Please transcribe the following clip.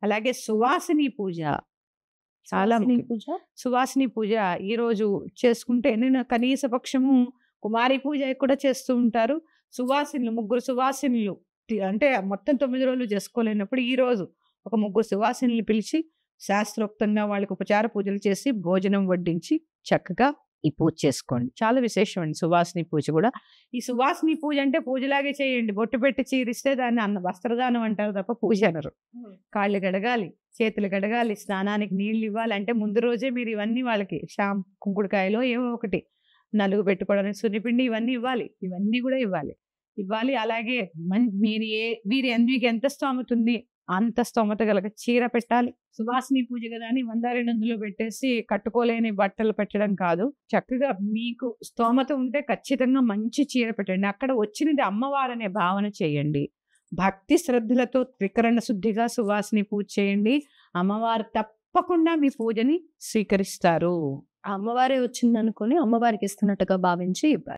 అలాగే సువాసిని పూజ చాలా సువాసిని ముఖ్యం. పూజ? సువాసిని పూజ ఈరోజు చేసుకుంటే నేను కనీస పక్షము కుమారి పూజ కూడా చేస్తూ ఉంటారు. సువాసినులు, ముగ్గురు సువాసినులు అంటే మొత్తం 9 రోజులు చేసుకోలేనప్పుడు ఈరోజు ఒక ముగ్గురు సువాసినుల్ని పిలిచి శాస్త్రోక్తంగా వాళ్ళకి ఉపచార పూజలు చేసి భోజనం వడ్డించి చక్కగా ఈ పూజ చేసుకోండి. చాలా విశేషం అండి సువాసిని పూజ కూడా. ఈ సువాసిని పూజ అంటే పూజలాగే చేయండి. బొట్టు పెట్టి చీరిస్తే దాన్ని వస్త్రదానం అంటారు తప్ప పూజ అనరు. కాళ్ళు గడగాలి, చేతులు గడగాలి, స్నానానికి నీళ్ళు ఇవ్వాలి. అంటే ముందు రోజే మీరు ఇవన్నీ వాళ్ళకి కుంకుడుకాయలో ఏవో ఒకటి నలుగు పెట్టుకోవడానికి సున్నిపిండి ఇవన్నీ ఇవ్వాలి. ఇవన్నీ కూడా ఇవ్వాలి. అలాగే మీకు ఎంత స్తోమత ఉంది అంత స్తోమత గల చీర పెట్టాలి. సువాసిని పూజ కదా అని 100-200 పెట్టేసి కట్టుకోలేని బట్టలు పెట్టడం కాదు. చక్కగా మీకు స్తోమత ఉంటే ఖచ్చితంగా మంచి చీర పెట్టండి. అక్కడ వచ్చినది అమ్మవారనే భావన చేయండి. భక్తి శ్రద్ధలతో త్రికరణ శుద్ధిగా సువాసిని పూజ చేయండి. అమ్మవారు తప్పకుండా మీ పూజని స్వీకరిస్తారు. అమ్మవారే వచ్చిందనుకొని అమ్మవారికి ఇస్తున్నట్టుగా భావించి ఇవ్వాలి.